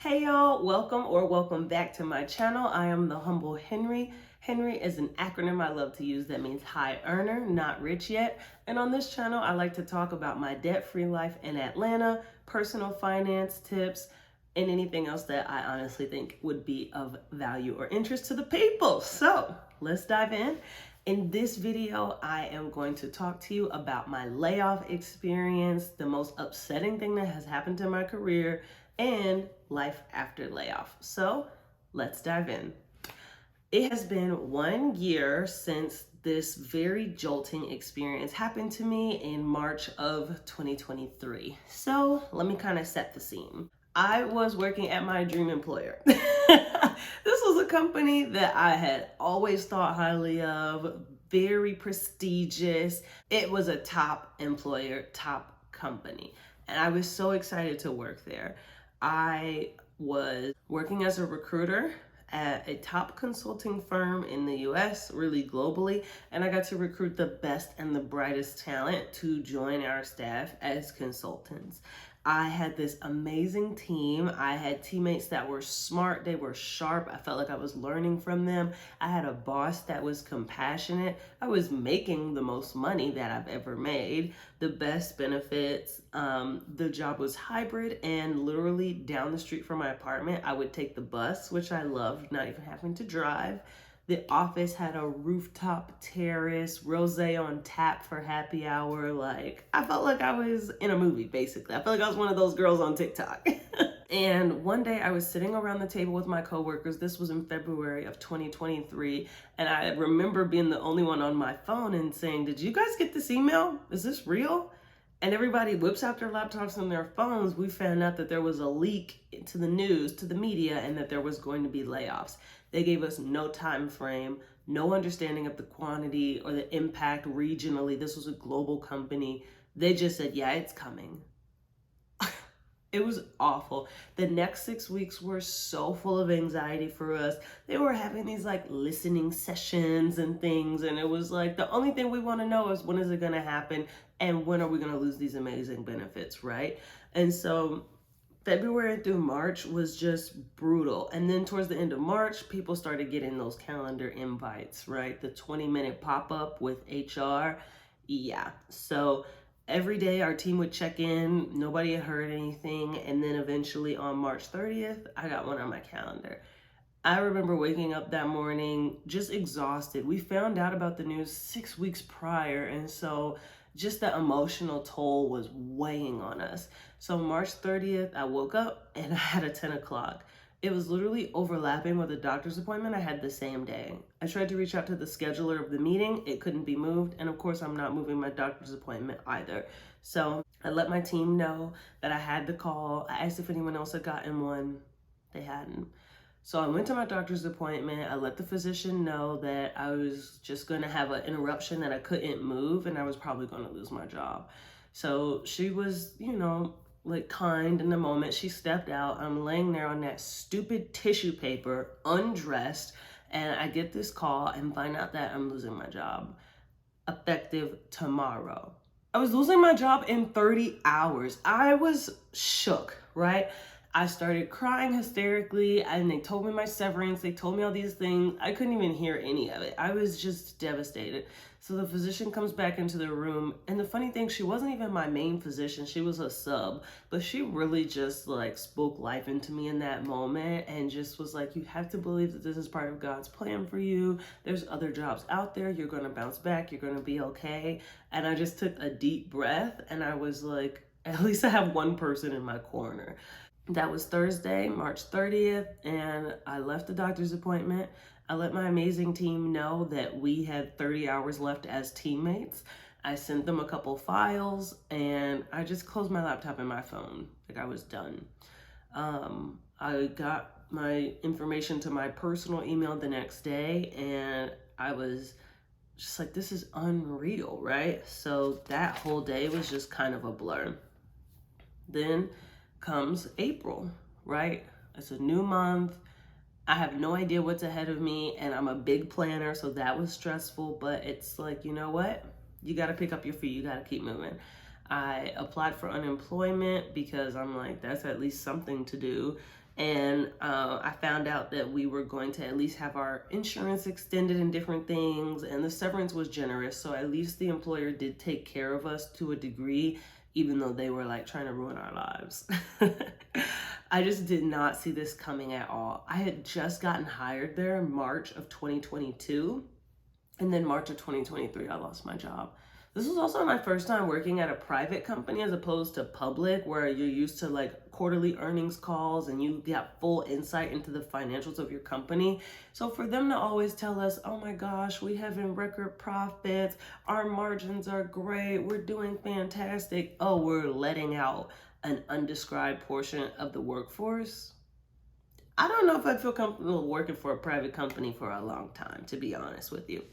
Hey y'all, welcome back to my channel. I am the humble Henry. Henry is an acronym I love to use that means high earner, not rich yet. And on this channel, I like to talk about my debt-free life in Atlanta, personal finance tips, and anything else that I honestly think would be of value or interest to the people. So let's dive in. In this video, I am going to talk to you about my layoff experience, the most upsetting thing that has happened to my career, and life after layoff. So let's dive in. It has been 1 year since this very jolting experience happened to me in March of 2023. So let me kind of set the scene. I was working at my dream employer. This was a company that I had always thought highly of, very prestigious. It was a top employer, top company. And I was so excited to work there. I was working as a recruiter at a top consulting firm in the US, really globally, and I got to recruit the best and the brightest talent to join our staff as consultants. I had this amazing team. I had teammates that were smart, they were sharp. I felt like I was learning from them. I had a boss that was compassionate. I was making the most money that I've ever made, the best benefits. The job was hybrid, and literally down the street from my apartment, I would take the bus, which I loved, not even having to drive. The office had a rooftop terrace, rosé on tap for happy hour. Like, I felt like I was in a movie, basically. I felt like I was one of those girls on TikTok. And one day I was sitting around the table with my coworkers. This was in February of 2023. And I remember being the only one on my phone and saying, "Did you guys get this email? Is this real?" And everybody whips out their laptops and their phones. We found out that there was a leak to the news, to the media, and that there was going to be layoffs. They gave us no time frame, no understanding of the quantity or the impact regionally. This was a global company. They just said, yeah, it's coming. It was awful. The next 6 weeks were so full of anxiety for us. They were having these like listening sessions and things. And it was like, the only thing we want to know is when is it going to happen? And when are we going to lose these amazing benefits, right? And so February through March was just brutal. And then towards the end of March, people started getting those calendar invites, right? The 20-minute pop-up with HR. Yeah. So every day our team would check in. Nobody had heard anything. And then eventually on March 30th, I got one on my calendar. I remember waking up that morning just exhausted. We found out about the news 6 weeks prior. And so just the emotional toll was weighing on us. So March 30th, I woke up and I had a 10 o'clock. It was literally overlapping with a doctor's appointment I had the same day. I tried to reach out to the scheduler of the meeting. It couldn't be moved. And of course, I'm not moving my doctor's appointment either. So I let my team know that I had the call. I asked if anyone else had gotten one. They hadn't. So I went to my doctor's appointment. I let the physician know that I was just going to have an interruption, that I couldn't move, and I was probably going to lose my job. So she was, like kind in the moment. She stepped out. I'm laying there on that stupid tissue paper, undressed, and I get this call and find out that I'm losing my job effective tomorrow. I was losing my job in 30 hours. I was shook, right? I started crying hysterically, and they told me my severance. They told me all these things. I couldn't even hear any of it. I was just devastated. So the physician comes back into the room, and the funny thing, she wasn't even my main physician. She was a sub, but she really just like spoke life into me in that moment and just was like, you have to believe that this is part of God's plan for you. There's other jobs out there. You're going to bounce back. You're going to be okay. And I just took a deep breath, and I was like, at least I have one person in my corner. That was Thursday, March 30th, and I left the doctor's appointment. I let my amazing team know that we had 30 hours left as teammates. I sent them a couple files, and I just closed my laptop and my phone. Like, I was done. I got my information to my personal email the next day, and I was just like, this is unreal, right? So that whole day was just kind of a blur. Then comes April, right? It's a new month. I have no idea what's ahead of me, and I'm a big planner, so that was stressful, but it's like, you know what? You got to pick up your feet. You got to keep moving. I applied for unemployment because I'm like, that's at least something to do. And I found out that we were going to at least have our insurance extended and different things, and the severance was generous, so at least the employer did take care of us to a degree, even though they were like trying to ruin our lives. I just did not see this coming at all. I had just gotten hired there in March of 2022, and then March of 2023, I lost my job. This was also my first time working at a private company as opposed to public, where you're used to like quarterly earnings calls and you get full insight into the financials of your company. So for them to always tell us, oh my gosh, we having record profits, our margins are great, we're doing fantastic. Oh, we're letting out an undescribed portion of the workforce. I don't know if I'd feel comfortable working for a private company for a long time, to be honest with you.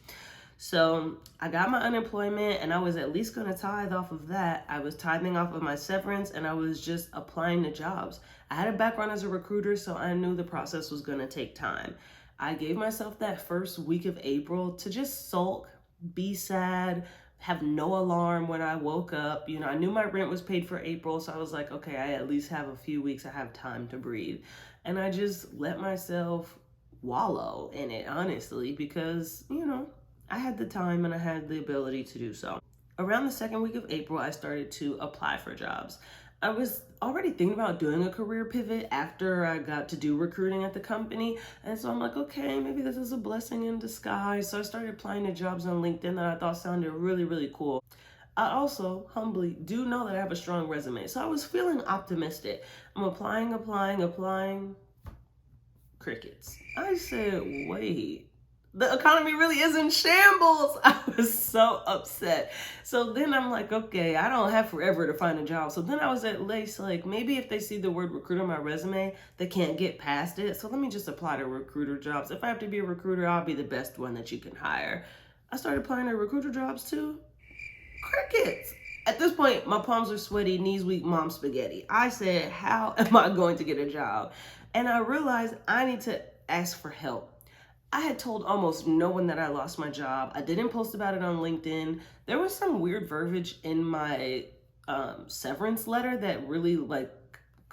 So I got my unemployment and I was at least going to tithe off of that. I was tithing off of my severance and I was just applying to jobs. I had a background as a recruiter, so I knew the process was going to take time. I gave myself that first week of April to just sulk, be sad, have no alarm when I woke up. You know, I knew my rent was paid for April, so I was like, okay, I at least have a few weeks. I have time to breathe. And I just let myself wallow in it, honestly, because, you know, I had the time and I had the ability to do so. Around the second week of April, I started to apply for jobs. I was already thinking about doing a career pivot after I got to do recruiting at the company. And so I'm like, okay, maybe this is a blessing in disguise. So I started applying to jobs on LinkedIn that I thought sounded really, really cool. I also humbly do know that I have a strong resume. So I was feeling optimistic. I'm applying. Crickets. I said, wait, the economy really is in shambles. I was so upset. So then I'm like, okay, I don't have forever to find a job. So then I was at least like, maybe if they see the word recruiter on my resume, they can't get past it. So let me just apply to recruiter jobs. If I have to be a recruiter, I'll be the best one that you can hire. I started applying to recruiter jobs too. Crickets. At this point, my palms are sweaty, knees weak, mom spaghetti. I said, how am I going to get a job? And I realized I need to ask for help. I had told almost no one that I lost my job. I didn't post about it on LinkedIn. There was some weird verbiage in my severance letter that really like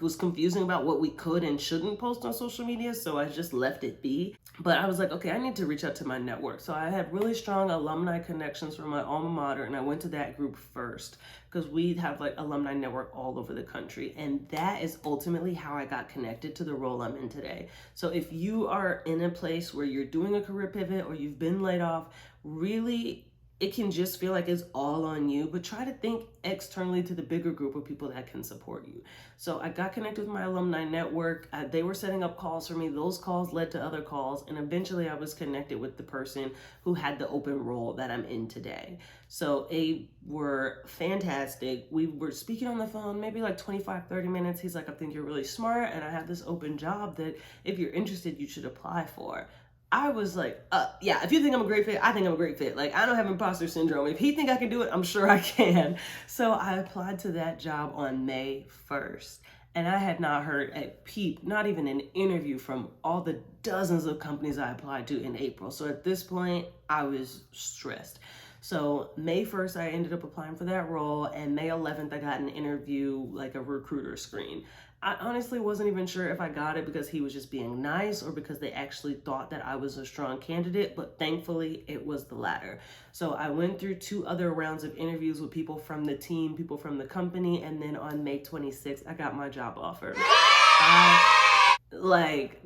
was confusing about what we could and shouldn't post on social media, so I just left it be. But I was like, okay, I need to reach out to my network. So I had really strong alumni connections from my alma mater, and I went to that group first because we have like alumni network all over the country. And that is ultimately how I got connected to the role I'm in today. So if you are in a place where you're doing a career pivot or you've been laid off, really it can just feel like it's all on you, but try to think externally to the bigger group of people that can support you. So I got connected with my alumni network. They were setting up calls for me. Those calls led to other calls. And eventually I was connected with the person who had the open role that I'm in today. So they were fantastic. We were speaking on the phone, maybe like 25, 30 minutes. He's like, I think you're really smart. And I have this open job that if you're interested, you should apply for. I was like, yeah, if you think I'm a great fit, I think I'm a great fit. Like, I don't have imposter syndrome. If he think I can do it, I'm sure I can. So I applied to that job on May 1st. And I had not heard a peep, not even an interview from all the dozens of companies I applied to in April. So at this point, I was stressed. So May 1st, I ended up applying for that role. And May 11th, I got an interview, like a recruiter screen. I honestly wasn't even sure if I got it because he was just being nice or because they actually thought that I was a strong candidate, but thankfully it was the latter. So I went through 2 other rounds of interviews with people from the team, people from the company, and then on May 26th, I got my job offer.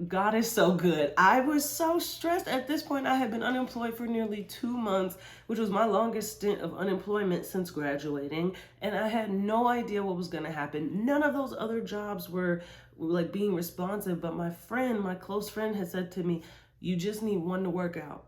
God is so good. I was so stressed. At this point, I had been unemployed for nearly 2 months, which was my longest stint of unemployment since graduating. And I had no idea what was going to happen. None of those other jobs were like being responsive. But my close friend had said to me, you just need one to work out.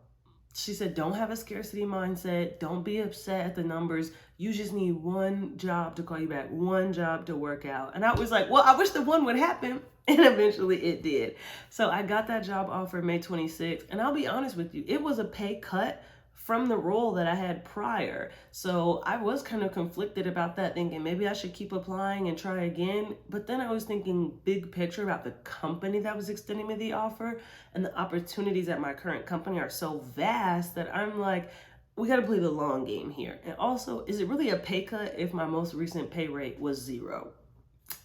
She said, don't have a scarcity mindset. Don't be upset at the numbers. You just need one job to call you back, one job to work out. And I was like, well, I wish the one would happen. And eventually it did. So I got that job offer May 26th. And I'll be honest with you, it was a pay cut from the role that I had prior. So I was kind of conflicted about that, thinking maybe I should keep applying and try again. But then I was thinking big picture about the company that was extending me the offer, and the opportunities at my current company are so vast that I'm like, we got to play the long game here. And also, is it really a pay cut if my most recent pay rate was 0?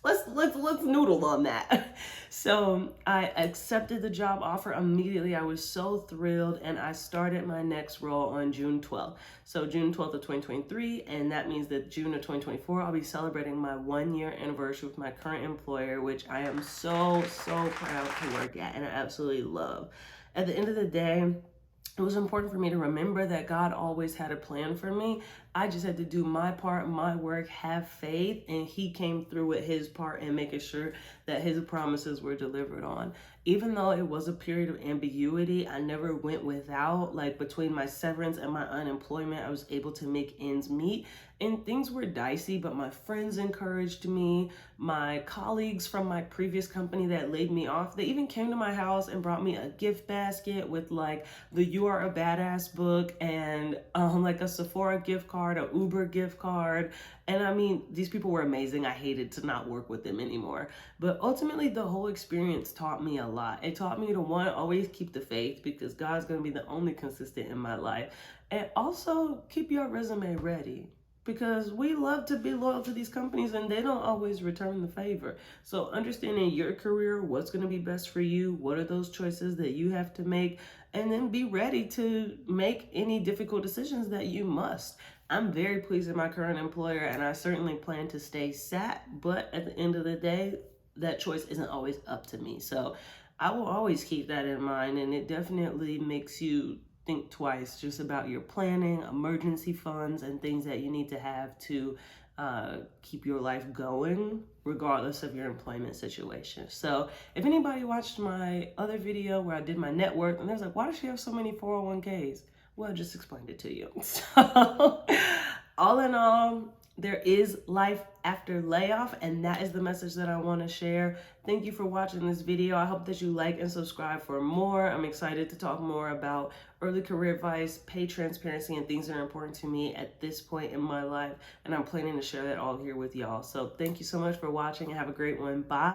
let's noodle on that. So I accepted the job offer immediately. I was so thrilled, and I started my next role on June 12th. So June 12th of 2023, and that means that June of 2024, I'll be celebrating my 1 year anniversary with my current employer, which I am so proud to work at and I absolutely love. At the end of the day, it was important for me to remember that God always had a plan for me. I just had to do my part, my work, have faith, and He came through with His part and making sure that His promises were delivered on. Even though it was a period of ambiguity, I never went without. Like between my severance and my unemployment, I was able to make ends meet. And things were dicey, but my friends encouraged me. My colleagues from my previous company that laid me off, they even came to my house and brought me a gift basket with like the You Are a Badass book and like a Sephora gift card, a Uber gift card. And I mean, these people were amazing. I hated to not work with them anymore. But ultimately, the whole experience taught me a lot. It taught me to, one, always keep the faith because God's going to be the only consistent in my life. And also keep your resume ready because we love to be loyal to these companies and they don't always return the favor. So understanding your career, what's going to be best for you, what are those choices that you have to make, and then be ready to make any difficult decisions that you must. I'm very pleased with my current employer and I certainly plan to stay sat, but at the end of the day, that choice isn't always up to me. So I will always keep that in mind, and it definitely makes you think twice just about your planning, emergency funds, and things that you need to have to keep your life going regardless of your employment situation. So if anybody watched my other video where I did my net worth and they was like, why does she have so many 401ks? Well, I just explained it to you. So all in all, there is life after layoff, and that is the message that I want to share. Thank you for watching this video. I hope that you like and subscribe for more. I'm excited to talk more about early career advice, pay transparency, and things that are important to me at this point in my life, and I'm planning to share that all here with y'all. So thank you so much for watching and have a great one. Bye.